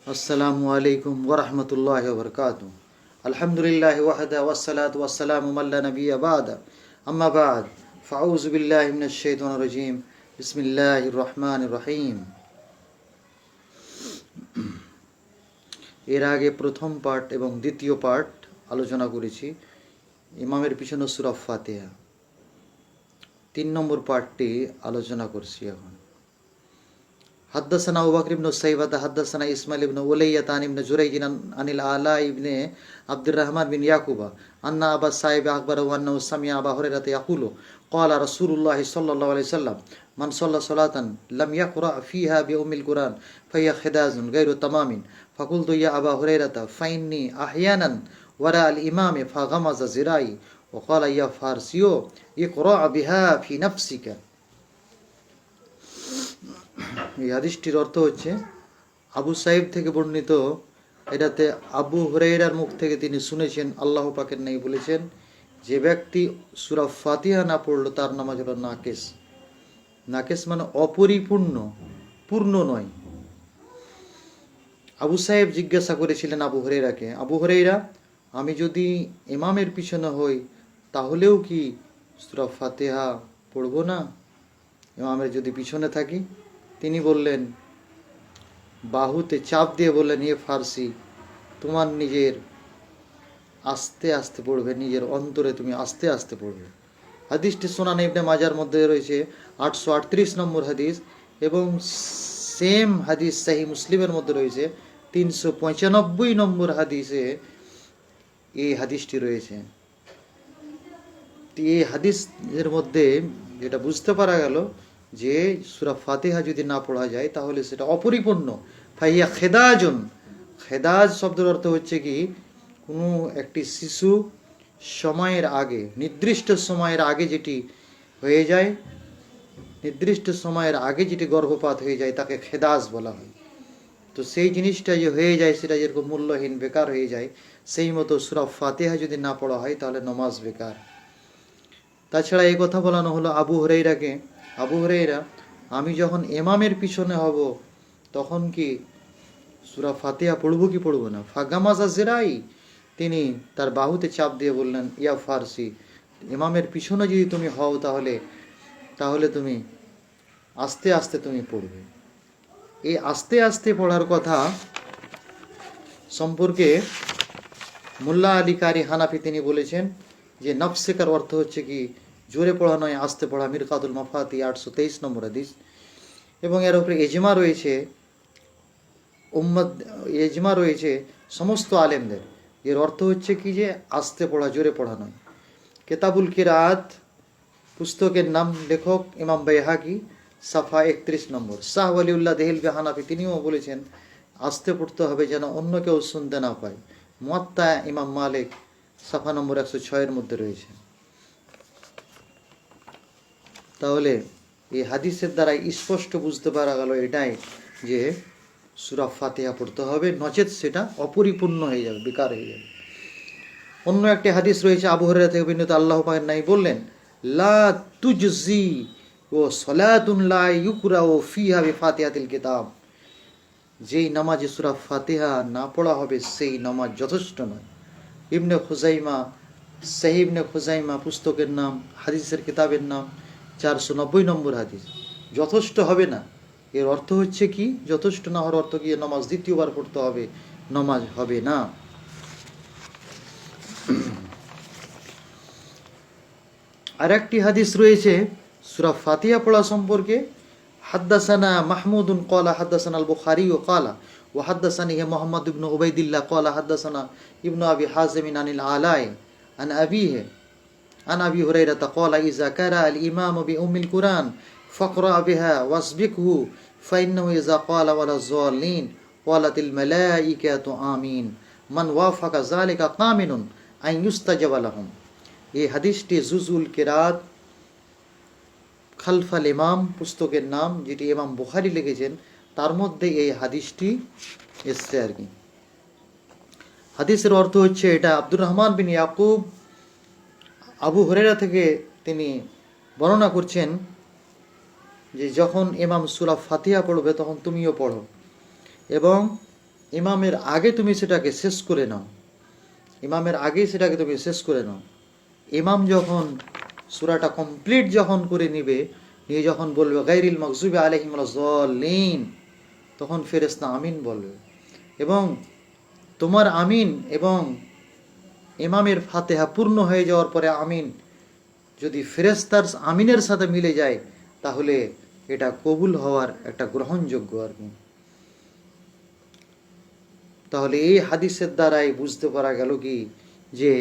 अस्सलामु अलैकुम वरहमतुल्लाहि वबरकातुहू। अल्हम्दुलिल्लाहि वहदा वस्सलातु वस्सलामु अला नबिय्य बाद। अम्मा बाद फ़अऊज़ु बिल्लाहि मिनश शैतानिर रजीम। बिस्मिल्लाहिर रहमानिर रहीम। এর আগে প্রথম পার্ট এবং দ্বিতীয় পার্ট আলোচনা করেছি। ইমামের পিছনে সূরা ফাতিহা। 3 নম্বর পার্টটি আলোচনা করছি এখন। حدثنا أبو بكر بن سيبة حدثنا إسماعيل بن ولية عن ابن جريج عن العلاء بن عبد الرحمن بن يعقوب أن أبا السائب أخبره أنه سمع أبا هريرة يقول قال رسول الله صلى الله عليه وسلم من صلى صلاة لم يقرأ فيها بأم القرآن فهي خداج غير تمام فقلت يا أبا هريرة فإني أحيانا وراء الإمام فغمز ذراعي وقال يا فارسيو اقرأ بها في نفسك। এই হাদিসটির অর্থ হচ্ছে আবু সাইব থেকে বর্ণিত। এটাতে আবু হুরায়রার মুখ থেকে তিনি শুনেছেন, আল্লাহ পাকের নেই বলেছেন, যে ব্যক্তি সূরা ফাতিহা না পড়লো তার নামাজ হলো নাকেস। নাকেস মানে অপরিপূর্ণ, পূর্ণ নয়। আবু সাহেব জিজ্ঞাসা করেছিলেন আবু হুরায়রাকে, আবু হুরায়রা, আমি যদি ইমামের পিছনে হই তাহলেও কি সূরা ফাতিহা পড়বো না, ইমামের যদি পিছনে থাকি? তিনি বললেন, বাহুতে চাপ দিয়ে বললেন, এ ফার্সি, তোমার নিজের আস্তে আস্তে পড়বে, নিজের অন্তরে তুমি আস্তে আস্তে পড়বে। হাদিসটি সুনান ইবনে মাজার মধ্যে রয়েছে 838 নম্বর হাদিস, এবং সেম হাদিস সহিহ মুসলিমের মধ্যে রয়েছে 395 নম্বর হাদিসে এই হাদিসটি রয়েছে। এই হাদিসের মধ্যে যেটা বুঝতে পারা গেল যে সূরা ফাতিহা যদি না পড়া যায় তাহলে সেটা অপরিপূর্ণ। ফাইয়া খেদাজুন, খেদাজ শব্দের অর্থ হচ্ছে কি, কোনো একটি শিশু সময়ের আগে, নির্দিষ্ট সময়ের আগে যেটি হয়ে যায়, নির্দিষ্ট সময়ের আগে যেটি গর্ভপাত হয়ে যায় তাকে খেদাজ বলা হয়। তো সেই জিনিসটা যে হয়ে যায় সেটা যেরকম মূল্যহীন, বেকার হয়ে যায়, সেই মতো সূরা ফাতিহা যদি না পড়া হয় তাহলে নামাজ বেকার। তাছাড়া এই কথা বলানো হলো আবু হুরায়রাকে, আবু হুরায়রা, আমি যখন ইমামের পিছনে হব তখন কি সূরা ফাতিহা পড়ব কি পড়ব না? ফাগামাজা জিরাই, তিনি তার বাহুতে চাপ দিয়ে বললেন, ইয়া ফারসি, ইমামের পিছনে যদি তুমি হও তাহলে তুমি আস্তে আস্তে তুমি পড়বে। এই আস্তে আস্তে পড়ার কথা সম্পর্কে মোল্লা আলী কারি হানাফি তিনি বলেছেন যে নফসেকার অর্থ হচ্ছে কি, জোরে পড়া নয়, আস্তে পড়া। মিরকাতুল মাফাতি 823 নম্বর হাদিস। এবং এর উপরে এজমা রয়েছে, এজমা রয়েছে সমস্ত আলেমদের। এর অর্থ হচ্ছে কি যে আস্তে পড়া, জোরে পড়া নয়। কেতাবুল কিরাত পুস্তকের নাম, লেখক ইমাম বাইহাকি, সাফা 31 নম্বর। শাহ ওয়ালিউল্লাহ দেহলভি হানাফি তিনিও বলেছেন আস্তে পড়তে হবে যেন অন্য কেউ শুনতে না পায়। মুয়াত্তা ইমাম মালিক সাফা নম্বর 106 মধ্যে রয়েছে। তাহলে এই হাদিসের দ্বারা স্পষ্ট বুঝতে পারা গেল এটাই যে সূরা ফাতিহা পড়তে হবে, নচেত সেটা অপরিপূর্ণ হয়ে যাবে, বেকার হয়ে যাবে। অন্য একটি হাদিস রয়েছে আবু হুরায়রা থেকে বর্ণিত, আল্লাহ পাক নাই বললেন, লা তুজজি ও সলাতুন লা ইউকরাউ ফিহা বিফাতিহাতিল কিতাব, যেই নামাজে সূরা ফাতিহা না পড়া হবে সেই নামাজ যথেষ্ট নয়। ইবনে খুজাইমা, সহিহ ইবনে খুজাইমা পুস্তকের নাম, হাদিসের কিতাবের নাম 490 নম্বর হাদিস। যথেষ্ট হবে না, এর অর্থ হচ্ছে কি, যথেষ্ট না হওয়ার অর্থ কি, নামাজ দ্বিতীয়বার পড়তে হবে, নামাজ হবে না। আর একটি হাদিস রয়েছে সূরা ফাতিহা পড়া সম্পর্কে। হাদ্দাসানা মাহমুদুন ক্বালা হাদ্দাসানা আল বুখারী ও ক্বালা ওয়া হাদ্দাসানি মুহাম্মদ ইবনে উবাইদিল্লাহ ক্বালা হাদ্দাসানা ইবনে আবি হাজিম আনিল আলাই আন আবিহি আন আবি হুরায়রা ক্বালা ইযা কারা আল ইমামু বিউমিল কুরআন ফাকরা বিহা ওয়াসবিকহু ফাইন্নাহু ইযা ক্বালা ওয়ালা যালিন ক্বালাতিল মালাইকাতু আমিন মান ওয়াফাকা যালিকা কামিনুন আন ইউস্তাজাবা লাহুম। এই হাদিসটি জুজুল কিরাত খালফাল ইমাম পুস্তকের নাম, যেটি ইমাম বুখারী লিখেছেন, তার মধ্যে এই হাদিসটি এসছে আর কি। হাদিসের অর্থ হচ্ছে এটা আব্দুর রহমান বিন ইয়াকুব আবু হুরায়রা থেকে তিনি বর্ণনা করছেন যে যখন ইমাম সূরা ফাতিহা পড়বে তখন তুমিও পড়ো, এবং ইমামের আগে তুমি সেটাকে শেষ করে নাও, ইমামের আগে সেটাকে তুমি শেষ করে নাও। ইমাম যখন সূরাটা কমপ্লিট যখন করে নিবে, নিয়ে যখন বলবে গায়রিল মাগযুবি আলাইহিম ওয়ালাজ-জাল্লিন, তখন ফেরেশতা আমিন বলবে। এবং তোমার আমিন এবং ইমামের ফাতিহা পূর্ণ হয়ে যাওয়ার পরে আমিন যদি ফেরেশতার আমিনের সাথে মিলে যায়, তাহলে এটা কবুল হওয়ার একটা গ্রহণযোগ্য আর কি। তাহলে এই হাদিসের দ্বারাই বুঝতে পারা গেল কি, যে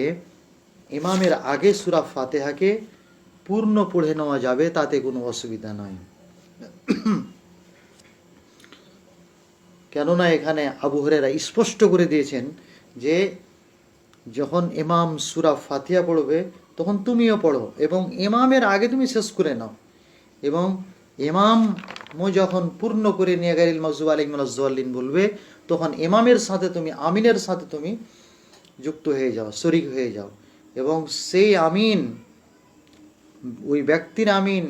ইমামের আগে সূরা ফাতিহাকে পূর্ণ পড়ে নেওয়া যাবে, তাতে কোনো অসুবিধা নাই। কেননা এখানে আবু হুরায়রা স্পষ্ট করে দিয়েছেন যে যখন ইমাম সূরা ফাতিহা পড়বে তখন তুমিও পড়ো, এবং ইমামের আগে তুমি শেষ করে নাও। এবং ইমাম যখন পূর্ণ করে নিয়ে গায়রিল মাগযুবি আলাইহিম ওয়ালাজ-জাল্লিন বলবে, তখন ইমামের সাথে তুমি আমিনের সাথে তুমি যুক্ত হয়ে যাও, শরীক হয়ে যাও। এবং সেই আমিন, ওই ব্যক্তির আমিন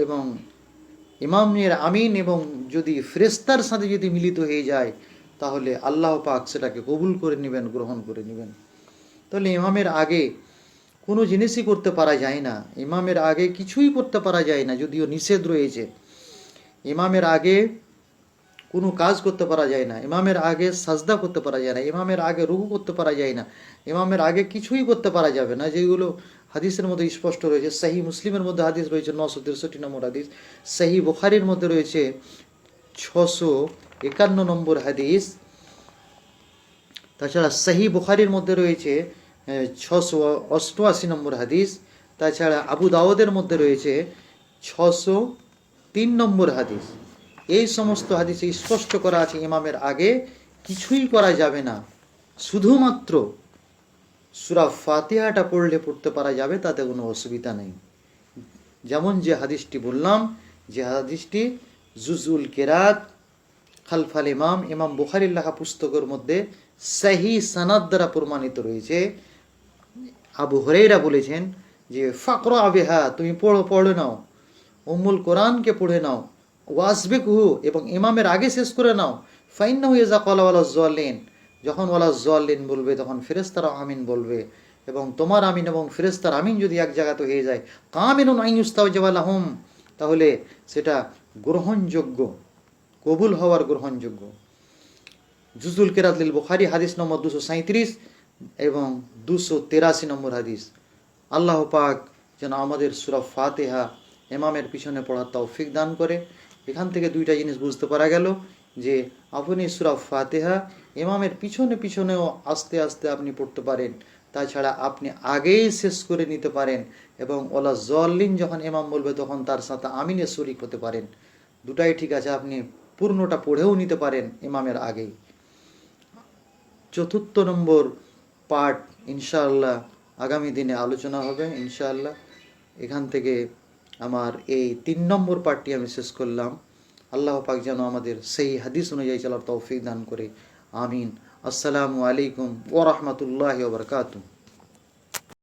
এবং ইমামের আমিন এবং যদি ফেরেশতার সাথে যদি মিলিত হয়ে যায়, তাহলে আল্লাহ পাক সেটাকে কবুল করে নেবেন, গ্রহণ করে নেবেন। তাহলে ইমামের আগে কোনো জিনিসই করতে পারা যায় না, ইমামের আগে কিছুই করতে পারা যায় না, যদিও নিষেধ রয়েছে। ইমামের আগে কোনো কাজ করতে পারা যায় না, ইমামের আগে সাজদা করতে পারা যায় না, ইমামের আগে রুকু করতে পারা যায় না, ইমামের আগে কিছুই করতে পারা যাবে না, যেগুলো হাদিসের মধ্যে স্পষ্ট রয়েছে। সহিহ মুসলিমের মধ্যে হাদিস রয়েছে 963 নম্বর হাদিস, সহিহ বুখারীর মধ্যে রয়েছে 651 নম্বর হাদিস, তাছাড়া সহিহ বুখারীর মধ্যে রয়েছে 688 নম্বর হাদিস, তাছাড়া আবু দাউদের মধ্যে রয়েছে 603 নম্বর হাদিস। এই সমস্ত হাদিসে স্পষ্ট করা আছে ইমামের আগে কিছুই করা যাবে না, শুধুমাত্র সূরা ফাতিহাটা পড়তে পারা যাবে, তাতে কোনো অসুবিধা নেই। যেমন যে হাদিসটি বললাম, যে হাদিসটি জুজুল কিরাত খালফাল ইমাম, ইমাম বুখারীর লেখা পুস্তকের মধ্যে সহিহ সনদ দ্বারা প্রমাণিত রয়েছে। আবু হুরায়রা বলেছেন যে ফাকরা বিহা, তুমি পড়ে নাও, উম্মুল কোরআনকে পড়ে নাও, ওয়াসবিকহু, এবং ইমামের আগে শেষ করে নাও। ফাইন্নাহু ইযা ক্বালা ওয়ালাজ-জাল্লিন, যখন ওয়ালাজ-জাল্লিন বলবে তখন ফেরেশতারা আমিন বলবে, এবং তোমার আমিন এবং ফেরেশতার আমিন যদি এক জায়গাতে হয়ে যায়, কামিনুন আন ইউস্তাজাবা লাহুম, তাহলে সেটা গ্রহণযোগ্য, কবুল হওয়ার গ্রহণযোগ্য। জুজুল কিরাত লিল বুখারী হাদিস নম্বর 237 এবং 283 নম্বর হাদিস। আল্লাহ পাক যেন আমাদের সূরা ফাতিহা ইমামের পিছনে পড়ার তৌফিক দান করে। এখান থেকে দুইটা জিনিস বুঝতে পারা গেল, যে আপনি সূরা ফাতিহা ইমামের পিছনেও আস্তে আস্তে আপনি পড়তে পারেন, তাছাড়া আপনি আগেই শেষ করে নিতে পারেন, এবং ওয়ালাজ-জাল্লিন যখন ইমাম বলবে তখন তার সাথে আমিনে শরীক হতে পারেন। দুটাই ঠিক আছে, আপনি পূর্ণটা পড়েও নিতে পারেন ইমামের আগেই। চতুর্থ নম্বর পার্ট ইনশাআল্লাহ আগামী দিনে আলোচনা হবে ইনশাআল্লাহ। এখান থেকে আমার এই 3 নম্বর পার্টটি আমি শেষ করলাম। আল্লাহ পাক যেন আমাদের সেই হাদিস অনুযায়ী চলার তৌফিক দান করে। আমিন। আসসালামু আলাইকুম ওয়া রাহমাতুল্লাহি ওয়া বারাকাতুহু।